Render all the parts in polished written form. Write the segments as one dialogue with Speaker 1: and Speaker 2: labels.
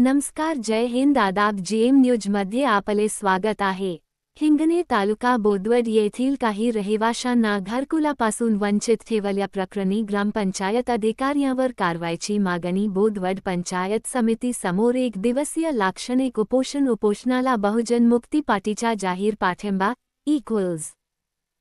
Speaker 1: नमस्कार, जय हिंद, आदाब। GM news मध्ये आपले स्वागत आहे। हिंगणे तालुका बोदवड येथील काही रहिवाशांना घरकुलापासून वंचित ठेवल्याप्रकरणी ग्रामपंचायत अधिकाऱ्यांवर कारवाईची मागणी। बोदवड पंचायत समिती समोर 1 दिवसीय लाक्षणिक उपोषणाला बहुजन मुक्ती पार्टीचा जाहीर पाठिंबा।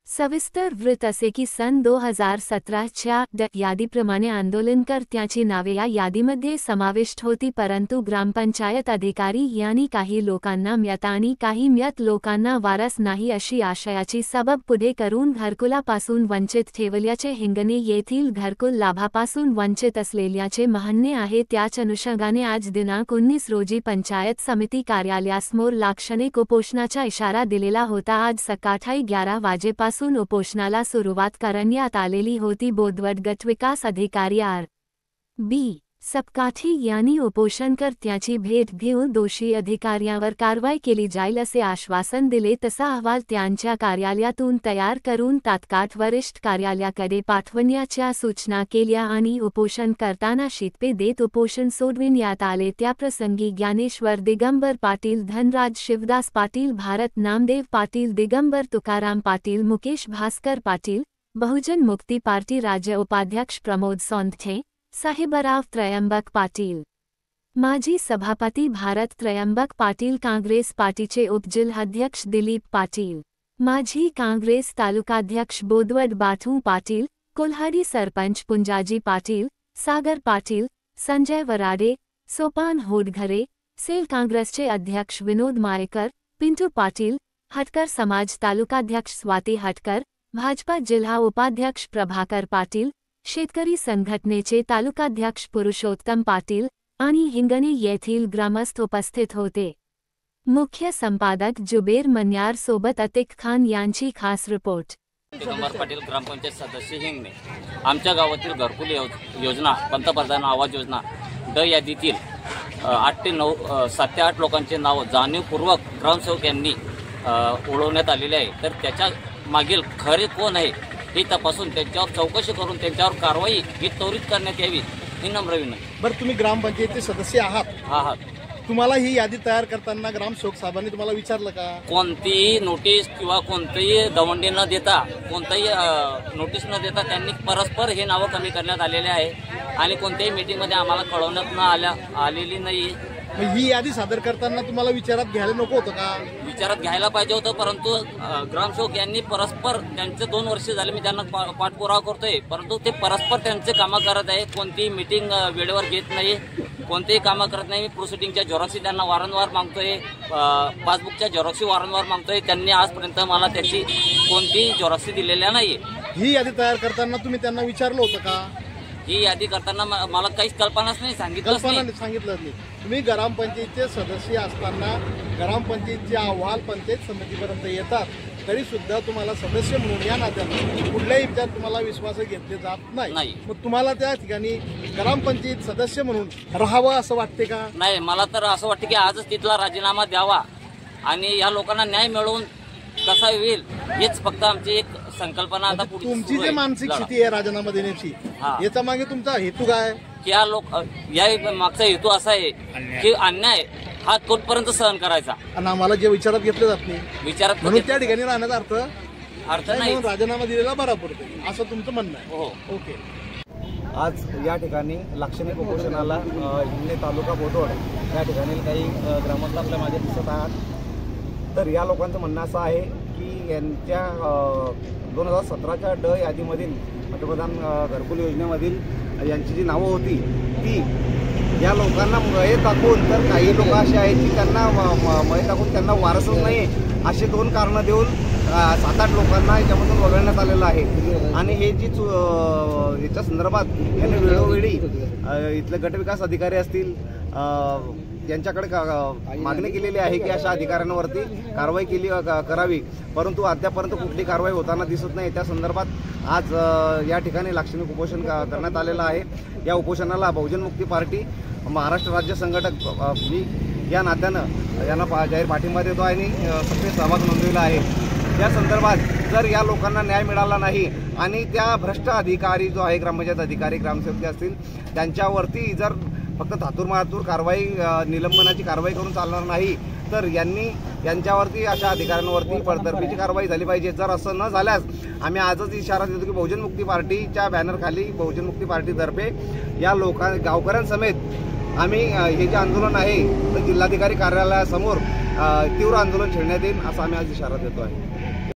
Speaker 1: सविस्तर वृत्त असे की सन 2017च्या यादीप्रमाणे आंदोलनकर्त्यांची नावे या यादीमध्ये समाविष्ट होती, परंतु ग्रामपंचायत अधिकारी यांनी काही लोकांना म्यात आणि काही म्यात लोकांना वारस नाही अशी आशयाची सबब पुढे करून घरकुलापासून वंचित ठेवल्याचे हिंगणे येथील घरकुल लाभापासून वंचित असलेल्याचे म्हणणे आहे। त्याच अनुषंगाने आज दिनांक 19 रोजी पंचायत समिती कार्यालयासमोर लाक्षणिक उपोषणाचा इशारा दिलेला होता। आज सकाळी 11 वाजेपासून उपोषणाला सुरुवात करण्यात आलेली होती। बोदवड गटविकास अधिकारी आर.बी. सपकाठी यांनी उपोषणकर्त्यांची भेट घेऊन दोषी अधिकाऱ्यांवर कारवाई केली जाईल असे आश्वासन दिले। तसा अहवाल त्यांच्या कार्यालयातून तयार करून तात्काळ वरिष्ठ कार्यालयाकडे पाठवण्याच्या सूचना केल्या आणि उपोषण करताना शितपे देत उपोषण सोडविण्यात आले। त्याप्रसंगी ज्ञानेश्वर दिगंबर पाटील, धनराज शिवदास पाटील, भारत नामदेव पाटील, दिगंबर तुकाराम पाटील, मुकेश भास्कर पाटील, बहुजन मुक्ती पार्टी राज्य उपाध्यक्ष प्रमोद सोंधे, साहेबराव त्र्यंबक पाटील, माजी सभापती भारत त्र्यंबक पाटील, काँग्रेस पार्टीचे उपजिल्हाध्यक्ष दिलीप पाटील, माजी काँग्रेस तालुकाध्यक्ष बोदवड बाठू पाटील, कोल्हाडी सरपंच पुंजाजी पाटील, सागर पाटील, संजय वराडे, सोपान होडघरे, सेल काँग्रेसचे अध्यक्ष विनोद मायेकर, पिंटू पाटील, हटकर समाज तालुकाध्यक्ष स्वाती हटकर, भाजपा जिल्हा उपाध्यक्ष प्रभाकर पाटील, शेतकरी संघटनेचे तालुकाध्यक्ष पुरुषोत्तम पाटील आणि हिंगणे येथील ग्रामस्थ उपस्थित होते। मुख्य संपादक जुबेर मन्यार सोबत अतिक खान यांची खास रिपोर्ट।
Speaker 2: दिगंबर पाटील, ग्रामपंचायत सदस्य, हिंगणे। आमच्या गावातील घरकुल योजना, पंतप्रधान आवास योजना ड यादीतील 8 ते 9 7 ते 8 लोकांचे नाव जाणीवपूर्वक ग्रामसेवक यांनी ओळखण्यात आलेले आहे। तर त्याच्या मागील खरे कोण आहे हे तपासून त्यांच्यावर चौकशी करून त्यांच्यावर कारवाई ही त्वरित करण्यात यावी ही नम्र विनंती।
Speaker 3: बरं, तुम्ही ग्रामपंचायतीचे सदस्य आहात? तुम्हाला ही यादी तयार करताना ग्रामसेवक साहेबांनी तुम्हाला विचारलं का?
Speaker 2: कोणतीही नोटीस किंवा कोणतेही दवंडी न देता, कोणतेही नोटीस न देता त्यांनी परस्पर हे नावं कमी करण्यात आलेले आहे आणि कोणत्याही मीटिंगमध्ये आम्हाला कळवण्यात आलेली नाही।
Speaker 3: ही यादी सादर करताना तुम्हाला विचारात घ्यायला नको होतं का?
Speaker 2: विचारात घ्यायला पाहिजे होतं, परंतु ग्रामसेवक यांनी परस्पर त्यांचे 2 वर्ष झाले मी त्यांना पाठपुरावा करतोय, परंतु ते परस्पर त्यांचे कामं करत आहे। कोणतीही मीटिंग वेळेवर घेत नाही, कोणतेही कामं करत नाही। प्रोसिडिंगच्या झेरॉक्सी त्यांना वारंवार मागतोय, पासबुकच्या झेरॉक्सी वारंवार मागतोय। त्यांनी आजपर्यंत मला त्याची कोणतीही झेरॉक्सी दिलेल्या नाही।
Speaker 3: ही यादी तयार करताना तुम्ही त्यांना विचारलं होतं का?
Speaker 2: ही यादी करताना मला काहीच कल्पनाच नाही, सांगितलं
Speaker 3: नाही। तुम्ही ग्रामपंचायतीचे सदस्य असताना ग्रामपंचायतीचे अहवाल पंचायत समितीपर्यंत येतात, तरी सुद्धा तुम्हाला सदस्य म्हणून या नात्याने कुठल्याही विचार तुम्हाला विश्वास घेतले जात नाही। मग तुम्हाला त्या ठिकाणी ग्रामपंचायत सदस्य म्हणून राहावं असं वाटते का?
Speaker 2: नाही, मला तर असं वाटतं की आजच तिथला राजीनामा द्यावा आणि या लोकांना न्याय मिळवून कसा होईल हेच फक्त आमची एक संकल्पना। आता
Speaker 3: तुमची जी मानसिक स्थिती आहे राजीनामा देण्याची, याचा मागे तुमचा हेतू काय?
Speaker 2: या मागचा हेतू असा आहे की अन्याय हा कुठपर्यंत सहन करायचा
Speaker 3: आणि आम्हाला जे विचारात घेतले जात नाही,
Speaker 2: विचारात
Speaker 3: म्हणून त्या ठिकाणी राहण्याचा अर्थ
Speaker 2: नाही,
Speaker 3: राजीनामा दिलेला बरा पडतो असं तुमचं म्हणणं आहे?
Speaker 2: हो,
Speaker 3: ओके।
Speaker 4: आज या ठिकाणी लाक्षणिक उपोषणाला हिंगणे तालुका बोदवड या ठिकाणी काही ग्रामस्थ आपल्या माझ्या दिसत आहात। तर या लोकांचं म्हणणं असं आहे की यांच्या 2017च्या ड यादीमधील पंतप्रधान घरकुल योजनेमधील यांची जी नावं होती ती या लोकांना मये टाकून, तर काही लोक असे आहेत की त्यांना मये टाकून त्यांना वारसच नाही, असे 2 कारणं देऊन 7-8 लोकांना याच्यामधून वगळण्यात आलेलं आहे। आणि हे जी याच्या संदर्भात यांनी वेळोवेळी इथले गटविकास अधिकारी असतील यांच्याकडे मागणी केलेली आहे की अशा अधिकाऱ्यांवरती कारवाई करावी, परंतु अद्यापर्यंत कुठली कारवाई होताना दिसत नाही। त्या संदर्भात आज या ठिकाणी लाक्षणिक उपोषण करण्यात आलेलं आहे। या उपोषणाला बहुजन मुक्ती पार्टी, महाराष्ट्र राज्य संघटक मी या नात्यानं यांना जाहीर पाठिंबा देतो आणि सक्रिय सहभाग नोंदवला आहे। या संदर्भात जर या लोकांना न्याय मिळाला नाही आणि त्या भ्रष्ट अधिकारी जो आहे ग्रामपंचायत अधिकारी, ग्रामसेवक असतील, त्यांच्यावरती जर फक्त धातूर कारवाई निलंबनाची कारवाई करून चालणार नाही, तर यांच्यावरती अशा अधिकाऱ्यांवरती बडतर्फीची कारवाई झाली पाहिजे. जर असं न झाल्यास आम्ही आजच इशारा देतो की बहुजन मुक्ती पार्टीच्या बॅनरखाली बहुजन मुक्ती पार्टीतर्फे या गावकऱ्यांसमेत आम्ही हे जे आंदोलन आहे तर जिल्हाधिकारी कार्यालयासमोर तीव्र आंदोलन छेडण्यात येईल असा आम्ही आज इशारा देतो आहे.